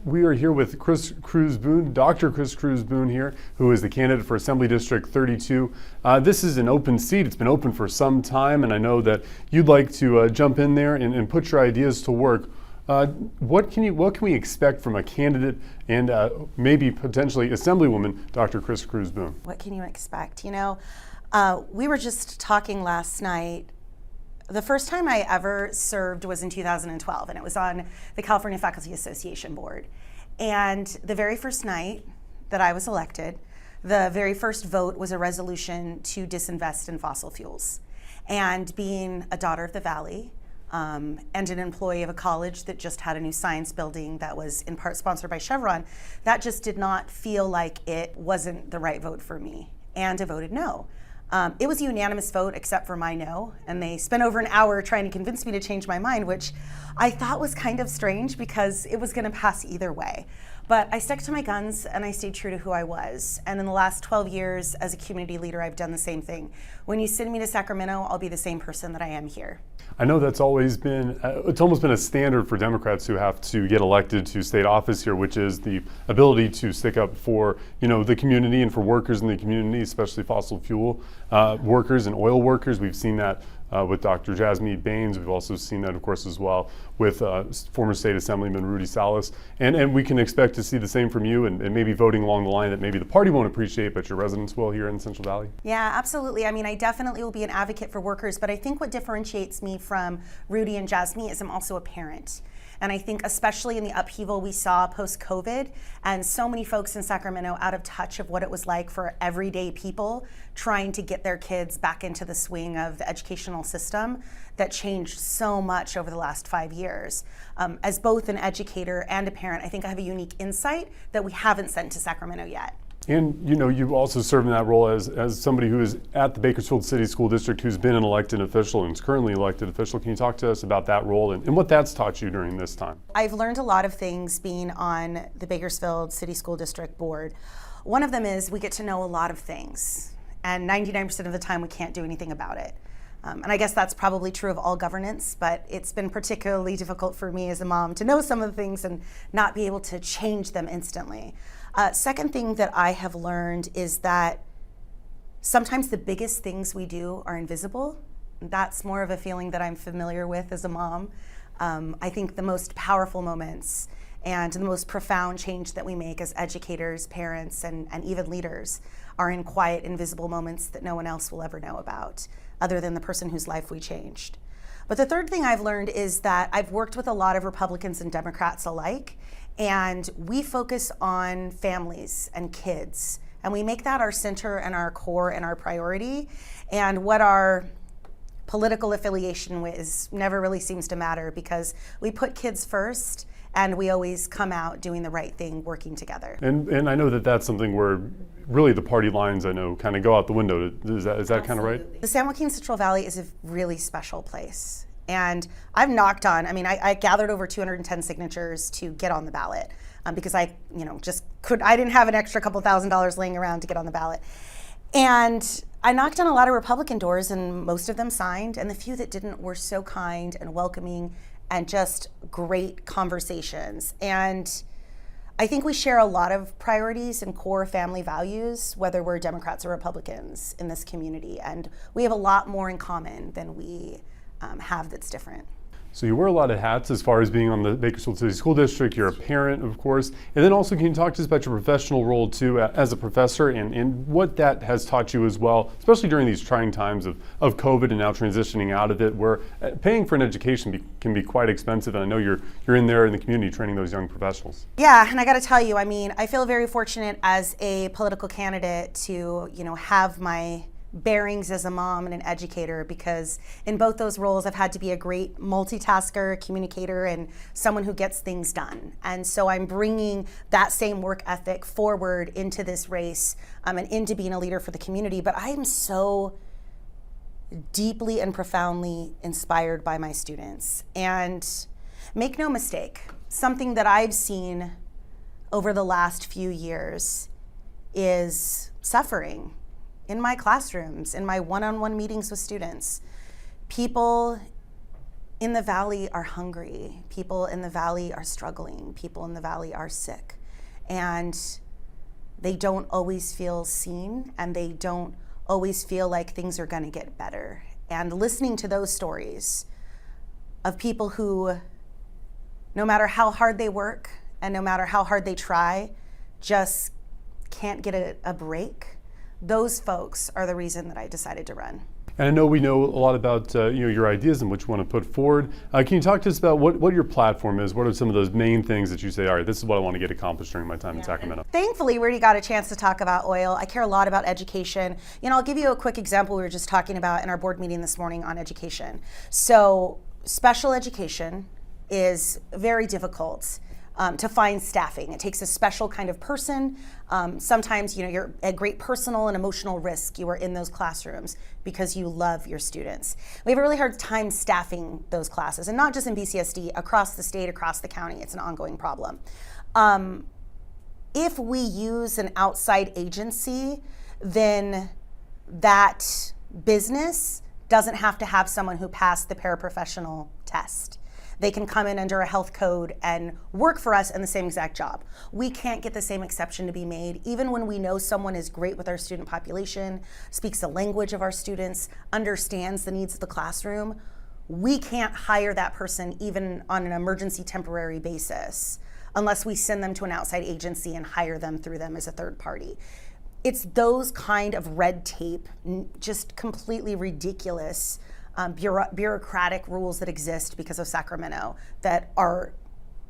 We are here with Cruz-Boone, Dr. Chris Cruz-Boone here, who is the candidate for Assembly District 32. This is an open seat. It's been open for some time, and I know that you'd like to jump in there and put your ideas to work. What can we expect from a candidate and maybe potentially Assemblywoman, Dr. Chris Cruz-Boone? What can you expect? You know, we were just talking last night. The first time I ever served was in 2012, and it was on the California Faculty Association Board. And the very first night that I was elected, the very first vote was a resolution to disinvest in fossil fuels. And being a daughter of the Valley, and an employee of a college that just had a new science building that was in part sponsored by Chevron, that just did not feel like it wasn't the right vote for me. And I voted no. It was a unanimous vote except for my no, and they spent over an hour trying to convince me to change my mind, which I thought was kind of strange because it was going to pass either way. But I stuck to my guns and I stayed true to who I was. And in the last 12 years as a community leader, I've done the same thing. When you send me to Sacramento, I'll be the same person that I am here. I know that's always been, it's almost been a standard for Democrats who have to get elected to state office here, which is the ability to stick up for, the community and for workers in the community, especially fossil fuel workers and oil workers. We've seen that with Dr. Jasmeet Bains. We've also seen that, of course, as well with former state Assemblyman Rudy Salas. And we can expect to see the same from you and maybe voting along the line that maybe the party won't appreciate, but your residents will here in Central Valley. Yeah, absolutely. I mean, I definitely will be an advocate for workers, but I think what differentiates me from Rudy and Jasmeet is I'm also a parent. And I think especially in the upheaval we saw post-COVID and so many folks in Sacramento out of touch of what it was like for everyday people trying to get their kids back into the swing of the educational system that changed so much over the last 5 years. As both an educator and a parent, I think I have a unique insight that we haven't sent to Sacramento yet. And you also serve in that role as somebody who is at the Bakersfield City School District who's been an elected official and is currently elected official. Can you talk to us about that role and what that's taught you during this time? I've learned a lot of things being on the Bakersfield City School District Board. One of them is we get to know a lot of things, and 99% of the time we can't do anything about it. And I guess that's probably true of all governance, but it's been particularly difficult for me as a mom to know some of the things and not be able to change them instantly. Second thing that I have learned is that sometimes the biggest things we do are invisible. That's more of a feeling that I'm familiar with as a mom. I think the most powerful moments and the most profound change that we make as educators, parents, and even leaders are in quiet, invisible moments that no one else will ever know about, other than the person whose life we changed. But the third thing I've learned is that I've worked with a lot of Republicans and Democrats alike, and we focus on families and kids, and we make that our center and our core and our priority. And what our political affiliation is never really seems to matter because we put kids first, and we always come out doing the right thing, working together. And I know that that's something where really the party lines, I know, kind of go out the window. Is that kind of right? The San Joaquin Central Valley is a really special place. And I've knocked on, I gathered over 210 signatures to get on the ballot because I didn't have an extra couple $1,000s laying around to get on the ballot. And I knocked on a lot of Republican doors and most of them signed, and the few that didn't were so kind and welcoming and just great conversations. And I think we share a lot of priorities and core family values, whether we're Democrats or Republicans in this community. And we have a lot more in common than we have that's different. So you wear a lot of hats as far as being on the Bakersfield City School District. You're a parent, of course. And then also, can you talk to us about your professional role too as a professor and what that has taught you as well, especially during these trying times of COVID and now transitioning out of it, where paying for an education can be quite expensive. And I know you're in there in the community training those young professionals. Yeah, and I got to tell you, I feel very fortunate as a political candidate to, have my bearings as a mom and an educator, because in both those roles I've had to be a great multitasker, communicator, and someone who gets things done. And so I'm bringing that same work ethic forward into this race and into being a leader for the community. But I am so deeply and profoundly inspired by my students. And make no mistake, something that I've seen over the last few years is suffering. In my classrooms, in my one-on-one meetings with students, people in the valley are hungry. People in the valley are struggling. People in the valley are sick. And they don't always feel seen, and they don't always feel like things are going to get better. And listening to those stories of people who, no matter how hard they work and no matter how hard they try, just can't get a break, those folks are the reason that I decided to run. And I know we know a lot about your ideas and what you want to put forward. Can you talk to us about what your platform is? What are some of those main things that you say, all right, this is what I want to get accomplished during my time in Sacramento? And thankfully, we already got a chance to talk about oil. I care a lot about education. I'll give you a quick example we were just talking about in our board meeting this morning on education. So special education is very difficult to find staffing. It takes a special kind of person. Sometimes, you're at great personal and emotional risk. You are in those classrooms because you love your students. We have a really hard time staffing those classes, and not just in BCSD, across the state, across the county. It's an ongoing problem. If we use an outside agency, then that business doesn't have to have someone who passed the paraprofessional test. They can come in under a health code and work for us in the same exact job. We can't get the same exception to be made, even when we know someone is great with our student population, speaks the language of our students, understands the needs of the classroom. We can't hire that person even on an emergency temporary basis unless we send them to an outside agency and hire them through them as a third party. It's those kind of red tape, just completely ridiculous bureaucratic rules that exist because of Sacramento that are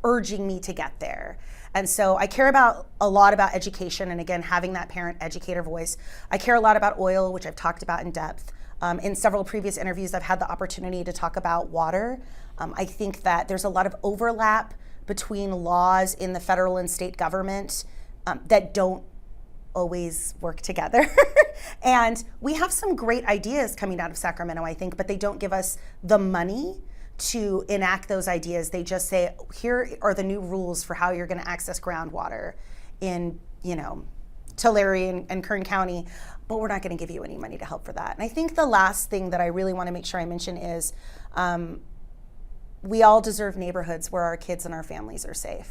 urging me to get there. And so I care a lot about education, and again, having that parent educator voice. I care a lot about oil, which I've talked about in depth. In several previous interviews, I've had the opportunity to talk about water. I think that there's a lot of overlap between laws in the federal and state government that don't always work together. And we have some great ideas coming out of Sacramento, I think, but they don't give us the money to enact those ideas. They just say, here are the new rules for how you're going to access groundwater in, Tulare and Kern County, but we're not going to give you any money to help for that. And I think the last thing that I really want to make sure I mention is we all deserve neighborhoods where our kids and our families are safe.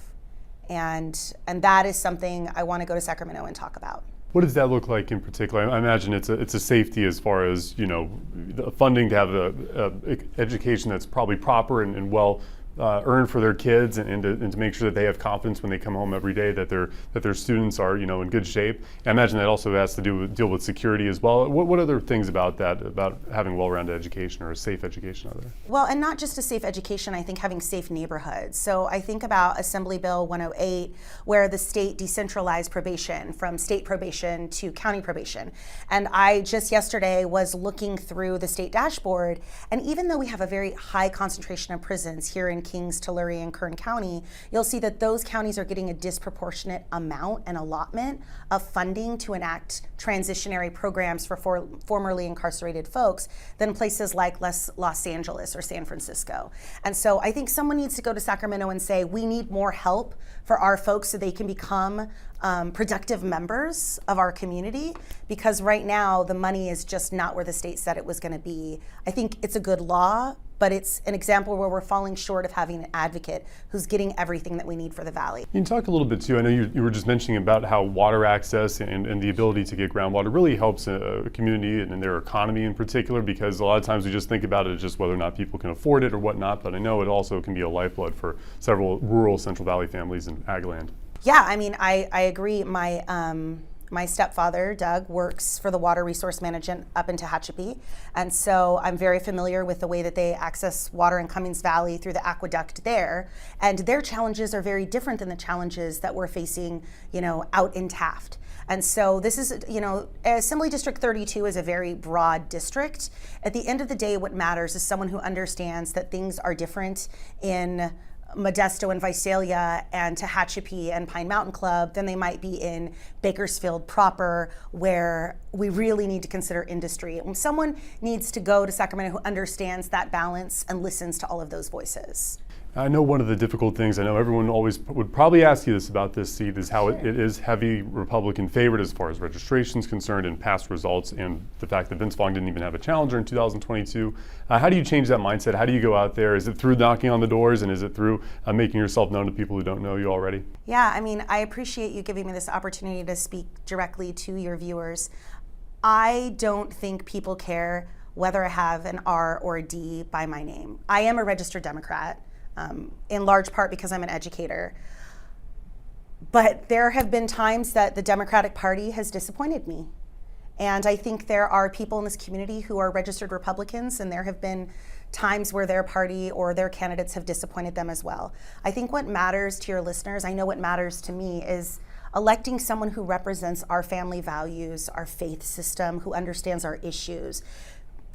And that is something I want to go to Sacramento and talk about. What does that look like in particular? I imagine it's a safety as far as the funding to have a education that's probably proper and well earned for their kids, and to make sure that they have confidence when they come home every day that their students are in good shape. I imagine that also has to deal with security as well. What other things about that, about having well-rounded education or a safe education are there? Well, and not just a safe education, I think having safe neighborhoods. So I think about Assembly Bill 108, where the state decentralized probation from state probation to county probation. And I just yesterday was looking through the state dashboard, and even though we have a very high concentration of prisons here in Kings, Tulare, and Kern County, you'll see that those counties are getting a disproportionate amount and allotment of funding to enact transitionary programs for formerly incarcerated folks than places like Los Angeles or San Francisco. And so I think someone needs to go to Sacramento and say, we need more help for our folks so they can become productive members of our community, because right now the money is just not where the state said it was going to be. I think it's a good law, but it's an example where we're falling short of having an advocate who's getting everything that we need for the valley. You can talk a little bit too, I know you were just mentioning about how water access and the ability to get groundwater really helps a community and their economy in particular, because a lot of times we just think about it as just whether or not people can afford it or whatnot, but I know it also can be a lifeblood for several rural Central Valley families in ag land. Yeah, I mean, I agree. My stepfather, Doug, works for the Water Resource Management up in Tehachapi, and so I'm very familiar with the way that they access water in Cummings Valley through the aqueduct there, and their challenges are very different than the challenges that we're facing, out in Taft. And so this is, Assembly District 32 is a very broad district. At the end of the day, what matters is someone who understands that things are different in Modesto and Visalia and Tehachapi and Pine Mountain Club than they might be in Bakersfield proper, where we really need to consider industry. And someone needs to go to Sacramento who understands that balance and listens to all of those voices. I know one of the difficult things, I know everyone always would probably ask you this about this seat, is how it is heavy Republican favored as far as registration is concerned and past results, and the fact that Vince Fong didn't even have a challenger in 2022. How do you change that mindset? How do you go out there? Is it through knocking on the doors, and is it through making yourself known to people who don't know you already? Yeah, I mean, I appreciate you giving me this opportunity to speak directly to your viewers. I don't think people care whether I have an R or a D by my name. I am a registered Democrat, in large part because I'm an educator. But there have been times that the Democratic Party has disappointed me. And I think there are people in this community who are registered Republicans, and there have been times where their party or their candidates have disappointed them as well. I think what matters to your listeners, I know what matters to me, is electing someone who represents our family values, our faith system, who understands our issues.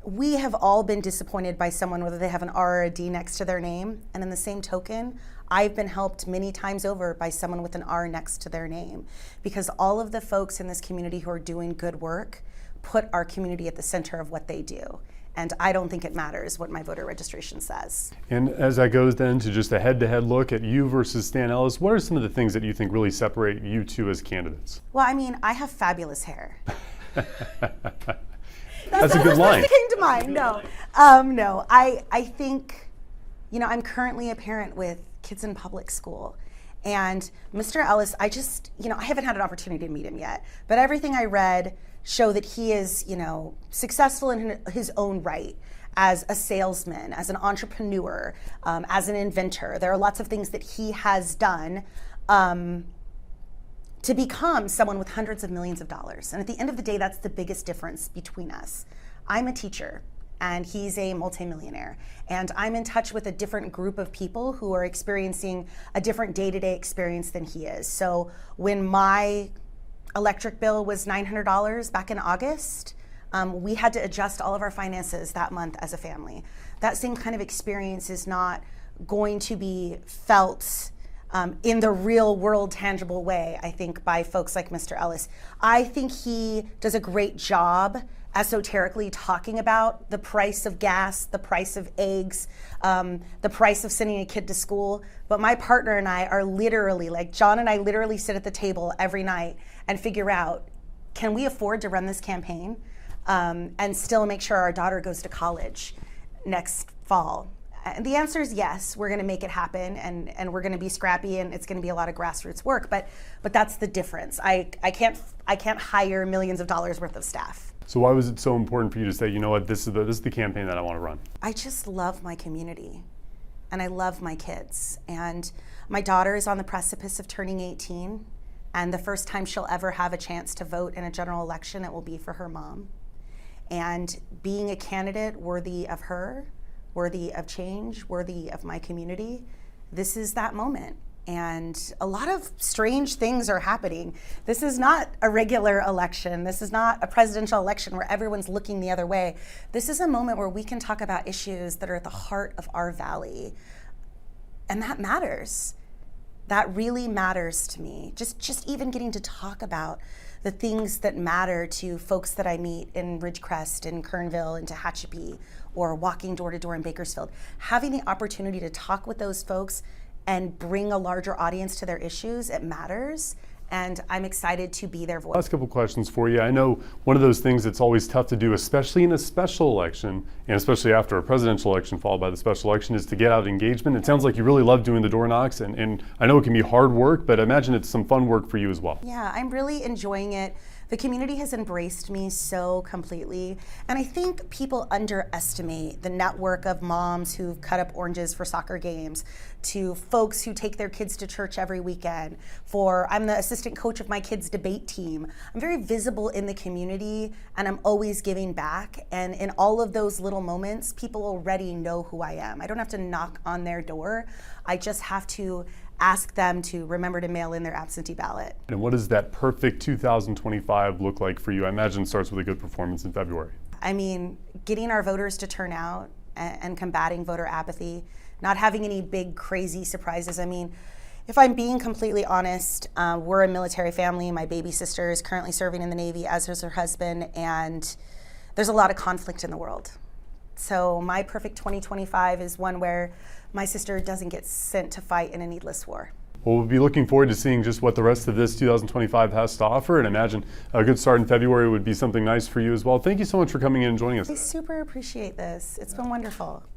We have all been disappointed by someone, whether they have an R or a D next to their name. And in the same token, I've been helped many times over by someone with an R next to their name, because all of the folks in this community who are doing good work put our community at the center of what they do. And I don't think it matters what my voter registration says. And as that goes then to just a head-to-head look at you versus Stan Ellis, what are some of the things that you think really separate you two as candidates? Well, I mean, I have fabulous hair. That's a good line. That came to mind. No, no. I think, I'm currently a parent with kids in public school, and Mr. Ellis, I haven't had an opportunity to meet him yet, but everything I read show that he is, successful in his own right as a salesman, as an entrepreneur, as an inventor. There are lots of things that he has done to become someone with hundreds of millions of dollars. And at the end of the day, that's the biggest difference between us. I'm a teacher, and he's a multimillionaire. And I'm in touch with a different group of people who are experiencing a different day-to-day experience than he is. So when my electric bill was $900 back in August, we had to adjust all of our finances that month as a family. That same kind of experience is not going to be felt in the real world, tangible way, I think, by folks like Mr. Ellis. I think he does a great job esoterically talking about the price of gas, the price of eggs, the price of sending a kid to school. But my partner and I are literally, like John and I literally sit at the table every night and figure out, can we afford to run this campaign and still make sure our daughter goes to college next fall? And the answer is yes, we're going to make it happen, and we're going to be scrappy, and it's going to be a lot of grassroots work. But that's the difference. I can't hire millions of dollars worth of staff. So why was it so important for you to say, you know what, this is the campaign that I want to run? I just love my community, and I love my kids. And my daughter is on the precipice of turning 18, and the first time she'll ever have a chance to vote in a general election, it will be for her mom. And being a candidate worthy of her, worthy of change, worthy of my community, this is that moment. And a lot of strange things are happening. This is not a regular election. This is not a presidential election where everyone's looking the other way. This is a moment where we can talk about issues that are at the heart of our valley. And that matters. That really matters to me. Just even getting to talk about the things that matter to folks that I meet in Ridgecrest, in Kernville, in Tehachapi, or walking door to door in Bakersfield. Having the opportunity to talk with those folks and bring a larger audience to their issues, it matters. And I'm excited to be their voice. Last couple questions for you. I know one of those things that's always tough to do, especially in a special election, and especially after a presidential election followed by the special election, is to get out engagement. It sounds like you really love doing the door knocks, and I know it can be hard work, but I imagine it's some fun work for you as well. Yeah, I'm really enjoying it. The community has embraced me so completely. And I think people underestimate the network of moms who've cut up oranges for soccer games, to folks who take their kids to church every weekend, I'm the assistant coach of my kids' debate team. I'm very visible in the community, and I'm always giving back. And in all of those little moments, people already know who I am. I don't have to knock on their door. I just have to ask them to remember to mail in their absentee ballot. And what does that perfect 2025 look like for you? I imagine it starts with a good performance in February. I mean, getting our voters to turn out and combating voter apathy, not having any big crazy surprises. I mean, if I'm being completely honest, we're a military family. My baby sister is currently serving in the Navy, as is her husband, and there's a lot of conflict in the world. So my perfect 2025 is one where my sister doesn't get sent to fight in a needless war. Well, we'll be looking forward to seeing just what the rest of this 2025 has to offer, and imagine a good start in February would be something nice for you as well. Thank you so much for coming in and joining us. I super appreciate this. It's been wonderful.